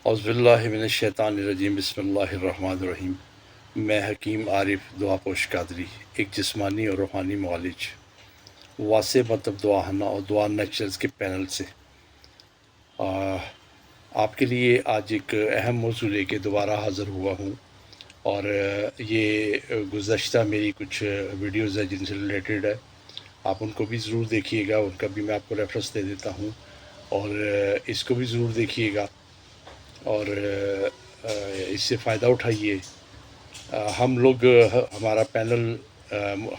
اعوذ باللہ من الشیطان الرجیم بسم اللہ الرحمن الرحیم۔ میں حکیم عارف دعا پوش قادری، ایک جسمانی اور روحانی معالج، واسع مطلب دعاہنہ اور دعا نیچرلز کے پینل سے آپ کے لیے آج ایک اہم موضوع لے کے دوبارہ حاضر ہوا ہوں، اور یہ گزشتہ میری کچھ ویڈیوز ہیں جن سے ریلیٹڈ ہے، آپ ان کو بھی ضرور دیکھیے گا، ان کا بھی میں آپ کو ریفرنس دے دیتا ہوں، اور اس کو بھی ضرور دیکھیے گا اور اس سے فائدہ اٹھائیے۔ ہم لوگ ہمارا پینل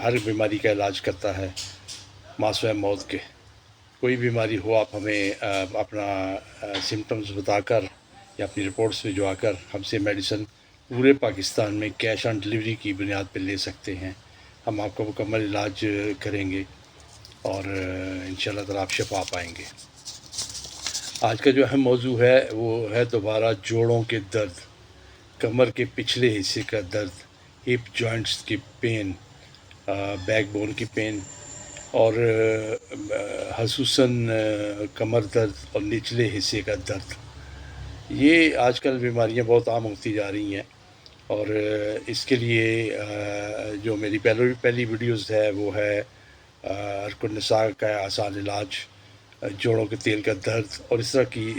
ہر بیماری کا علاج کرتا ہے ماسوائے موت کے۔ کوئی بیماری ہو، آپ ہمیں اپنا سمٹمز بتا کر یا اپنی رپورٹس بھجوا کر ہم سے میڈیسن پورے پاکستان میں کیش آن ڈلیوری کی بنیاد پہ لے سکتے ہیں۔ ہم آپ کا مکمل علاج کریں گے اور انشاءاللہ تعالیٰ آپ شفا پائیں گے۔ آج کا جو اہم موضوع ہے وہ ہے دوبارہ جوڑوں کے درد، کمر کے پچھلے حصے کا درد، ہپ جوائنٹس کی پین، بیک بون کی پین، اور خصوصاً کمر درد اور نچلے حصے کا درد۔ یہ آج کل بیماریاں بہت عام ہوتی جا رہی ہیں، اور اس کے لیے جو میری پہلی ویڈیوز ہے وہ ہے ارک النساء کا آسان علاج، جوڑوں کے تیل کا درد، اور اس طرح کی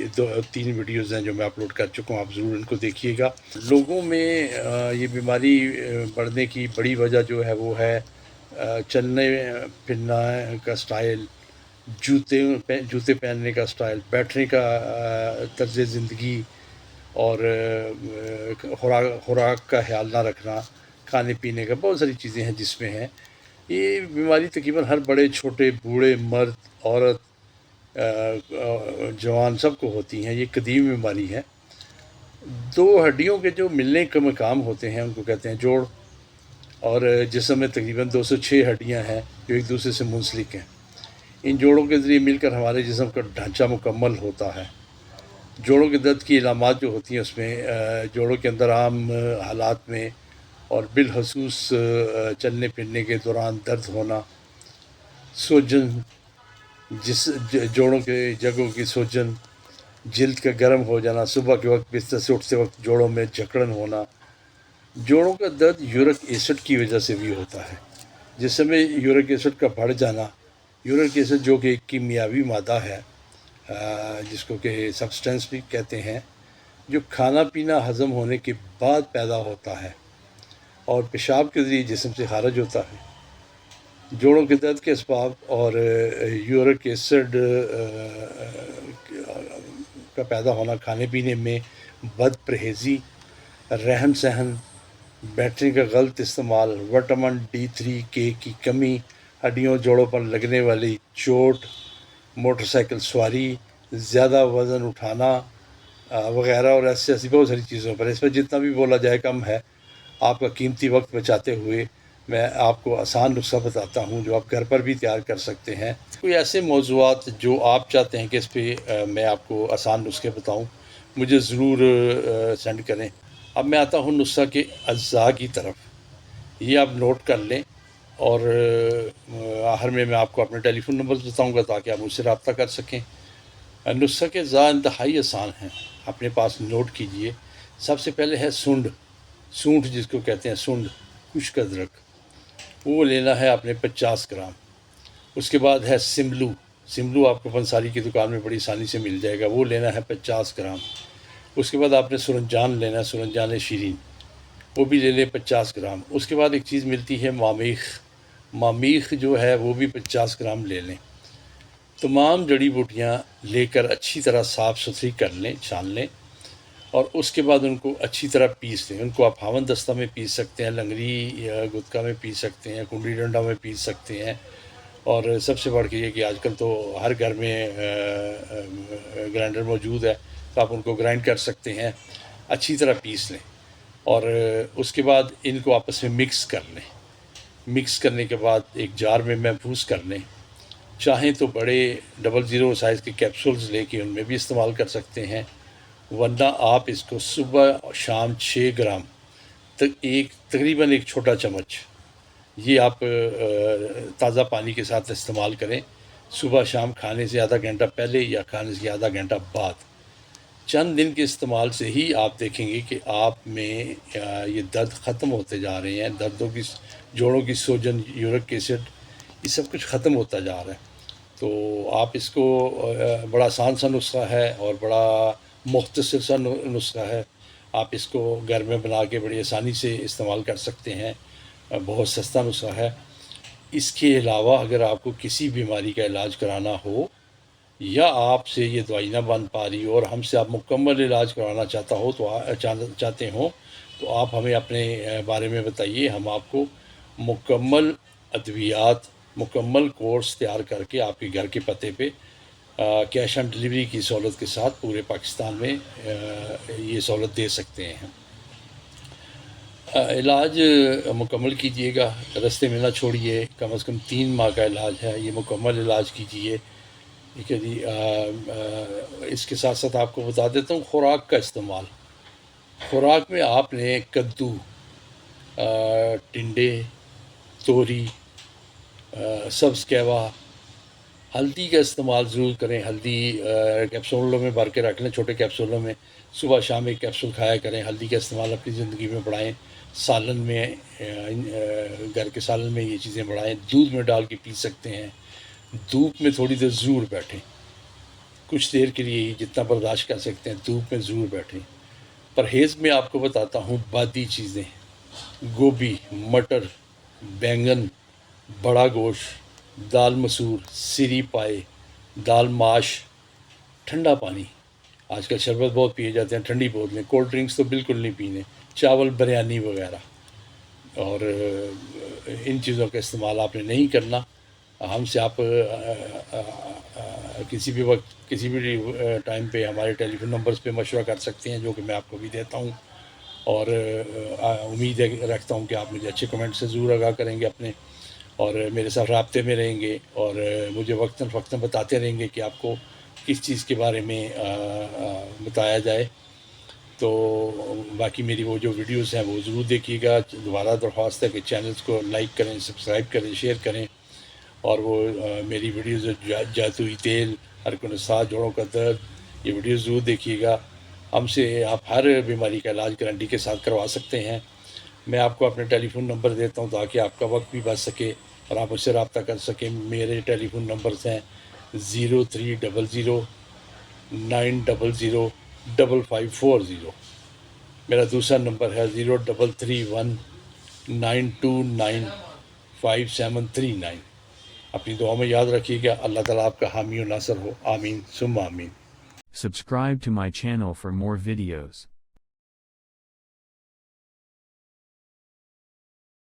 تین ویڈیوز ہیں جو میں اپلوڈ کر چکا ہوں، آپ ضرور ان کو دیکھیے گا۔ لوگوں میں یہ بیماری بڑھنے کی بڑی وجہ جو ہے وہ ہے چلنے پھرنا کا سٹائل، جوتے پہننے کا سٹائل، بیٹھنے کا طرز زندگی، اور خوراک کا خیال نہ رکھنا، کھانے پینے کا بہت ساری چیزیں ہیں جس میں ہیں۔ یہ بیماری تقریباً ہر بڑے چھوٹے بوڑھے مرد عورت جوان سب کو ہوتی ہیں۔ یہ قدیم بیماری ہے۔ دو ہڈیوں کے جو ملنے کے مقام ہوتے ہیں ان کو کہتے ہیں جوڑ، اور جسم میں تقریباً 206 ہڈیاں ہیں جو ایک دوسرے سے منسلک ہیں۔ ان جوڑوں کے ذریعے مل کر ہمارے جسم کا ڈھانچہ مکمل ہوتا ہے۔ جوڑوں کے درد کی علامات جو ہوتی ہیں اس میں جوڑوں کے اندر عام حالات میں اور بالخصوص چلنے پھرنے کے دوران درد ہونا، سوجن، جوڑوں کے جگہوں کی سوجن، جلد کا گرم ہو جانا، صبح کے وقت بستر سے اٹھتے وقت جوڑوں میں جکڑن ہونا۔ جوڑوں کا درد یورک ایسڈ کی وجہ سے بھی ہوتا ہے۔ جسم میں یورک ایسڈ کا بڑھ جانا، یورک ایسڈ جو کہ ایک کیمیاوی مادہ ہے جس کو کہ سبسٹنس بھی کہتے ہیں، جو کھانا پینا ہضم ہونے کے بعد پیدا ہوتا ہے اور پیشاب کے ذریعے جسم سے خارج ہوتا ہے۔ جوڑوں کے درد کے اسباب اور یورک ایسڈ کا پیدا ہونا کھانے پینے میں بد پرہیزی، رہن سہن، بیٹری کا غلط استعمال، وٹامن D3K کی کمی، ہڈیوں جوڑوں پر لگنے والی چوٹ، موٹر سائیکل سواری، زیادہ وزن اٹھانا وغیرہ، اور ایسی بہت ساری چیزوں پر۔ اس پر جتنا بھی بولا جائے کم ہے۔ آپ کا قیمتی وقت بچاتے ہوئے میں آپ کو آسان نسخہ بتاتا ہوں جو آپ گھر پر بھی تیار کر سکتے ہیں۔ کوئی ایسے موضوعات جو آپ چاہتے ہیں کہ اس پہ میں آپ کو آسان نسخے بتاؤں، مجھے ضرور سینڈ کریں۔ اب میں آتا ہوں نسخہ کے اجزاء کی طرف۔ یہ آپ نوٹ کر لیں، اور آخر میں آپ کو اپنے ٹیلی فون نمبر بتاؤں گا تاکہ آپ مجھ سے رابطہ کر سکیں۔ نسخہ کے اجزاء انتہائی آسان ہیں، اپنے پاس نوٹ کیجئے۔ سب سے پہلے ہے سونڈ جس کو کہتے ہیں سونڈ، خشک ادرک، وہ لینا ہے آپ نے 50 گرام۔ اس کے بعد ہے سملو آپ کو پنساری کی دکان میں بڑی آسانی سے مل جائے گا، وہ لینا ہے 50 گرام۔ اس کے بعد آپ نے سرنجان لینا ہے، سرنجان شیرین، وہ بھی لے لیں 50 گرام۔ اس کے بعد ایک چیز ملتی ہے مامیخ جو ہے وہ بھی 50 گرام لے لیں۔ تمام جڑی بوٹیاں لے کر اچھی طرح صاف ستھری کر لیں، چھان لیں، اور اس کے بعد ان کو اچھی طرح پیس لیں۔ ان کو آپ ہاون دستہ میں پیس سکتے ہیں، لنگری یا گتکا میں پیس سکتے ہیں، کنڈی ڈنڈا میں پیس سکتے ہیں، اور سب سے بڑھ کے یہ کہ آج کل تو ہر گھر میں گرائنڈر موجود ہے، تو آپ ان کو گرائنڈ کر سکتے ہیں۔ اچھی طرح پیس لیں، اور اس کے بعد ان کو آپس میں مکس کر لیں۔ مکس کرنے کے بعد ایک جار میں محفوظ کر لیں۔ چاہیں تو بڑے 00 سائز کے کیپسولز لے کے ان میں بھی استعمال کر سکتے ہیں، ورنہ آپ اس کو صبح اور شام 6 گرام تقریباً ایک چھوٹا چمچ، یہ آپ تازہ پانی کے ساتھ استعمال کریں، صبح شام کھانے سے آدھا گھنٹہ پہلے یا کھانے سے آدھا گھنٹہ بعد۔ چند دن کے استعمال سے ہی آپ دیکھیں گے کہ آپ میں یہ درد ختم ہوتے جا رہے ہیں، دردوں کی، جوڑوں کی سوجن، یورک ایسڈ، یہ سب کچھ ختم ہوتا جا رہا ہے۔ تو آپ اس کو بڑا آسان سا نسخہ ہے اور بڑا مختصر سا نسخہ ہے، آپ اس کو گھر میں بنا کے بڑی آسانی سے استعمال کر سکتے ہیں، بہت سستا نسخہ ہے۔ اس کے علاوہ اگر آپ کو کسی بیماری کا علاج کرانا ہو یا آپ سے یہ دوائی نہ بن پا رہی ہو اور ہم سے آپ مکمل علاج کروانا چاہتے ہوں تو آپ ہمیں اپنے بارے میں بتائیے، ہم آپ کو مکمل ادویات، مکمل کورس تیار کر کے آپ کے گھر کے پتے پہ کیش آن ڈلیوری کی سہولت کے ساتھ پورے پاکستان میں یہ سہولت دے سکتے ہیں۔ علاج مکمل کیجئے گا، رستے میں نہ چھوڑیے، کم از کم 3 ماہ کا علاج ہے، یہ مکمل علاج کیجئے، ٹھیک ہے جی۔ اس کے ساتھ ساتھ آپ کو بتا دیتا ہوں خوراک کا استعمال۔ خوراک میں آپ نے کدو، ٹنڈے، توری، سبز کیوا، ہلدی کا استعمال ضرور کریں۔ ہلدی کیپسولوں میں بھر کے رکھ لیں، چھوٹے کیپسولوں میں، صبح شام ایک کیپسول کھایا کریں۔ ہلدی کا استعمال اپنی زندگی میں بڑھائیں، سالن میں، گھر کے سالن میں یہ چیزیں بڑھائیں، دودھ میں ڈال کے پی سکتے ہیں۔ دھوپ میں تھوڑی دیر ضرور بیٹھیں، کچھ دیر کے لیے ہی، جتنا برداشت کر سکتے ہیں دھوپ میں ضرور بیٹھیں۔ پرہیز میں آپ کو بتاتا ہوں بادی چیزیں، گوبھی، مٹر، بینگن، بڑا گوشت، دال مسور، سری پائے، دال ماش، ٹھنڈا پانی، آج کل شربت بہت پیے جاتے ہیں، ٹھنڈی بوتلیں، کولڈ ڈرنکس تو بالکل نہیں پینے، چاول، بریانی وغیرہ، اور ان چیزوں کا استعمال آپ نے نہیں کرنا۔ ہم سے آپ کسی بھی وقت، کسی بھی ٹائم پہ ہمارے ٹیلی فون نمبرز پہ مشورہ کر سکتے ہیں، جو کہ میں آپ کو بھی دیتا ہوں، اور امید رکھتا ہوں کہ آپ مجھے اچھے کمنٹ سے ضرور آگاہ کریں گے اپنے، اور میرے ساتھ رابطے میں رہیں گے، اور مجھے وقتاً فوقتاً بتاتے رہیں گے کہ آپ کو کس چیز کے بارے میں بتایا جائے۔ تو باقی میری وہ جو ویڈیوز ہیں وہ ضرور دیکھیے گا۔ دوبارہ درخواست ہے کہ چینلز کو لائک کریں، سبسکرائب کریں، شیئر کریں، اور وہ میری ویڈیوز جادوئی تیل، ارکنسا، جوڑوں کا درد، یہ ویڈیوز ضرور دیکھیے گا۔ ہم سے آپ ہر بیماری کا علاج گارنٹی کے ساتھ کروا سکتے ہیں۔ میں آپ کو اپنے ٹیلی فون نمبر دیتا ہوں تاکہ آپ کا وقت بھی بچ سکے اور آپ مجھ سے رابطہ کر سکیں۔ میرے ٹیلی فون نمبرز ہیں 0300900540۔ میرا دوسرا نمبر ہے 033192955739۔ اپنی دعا میں یاد رکھیے گا۔ اللہ تعالیٰ آپ کا حامی و ناصر ہو، آمین ثم آمین۔ Subscribe to my channel for more videos.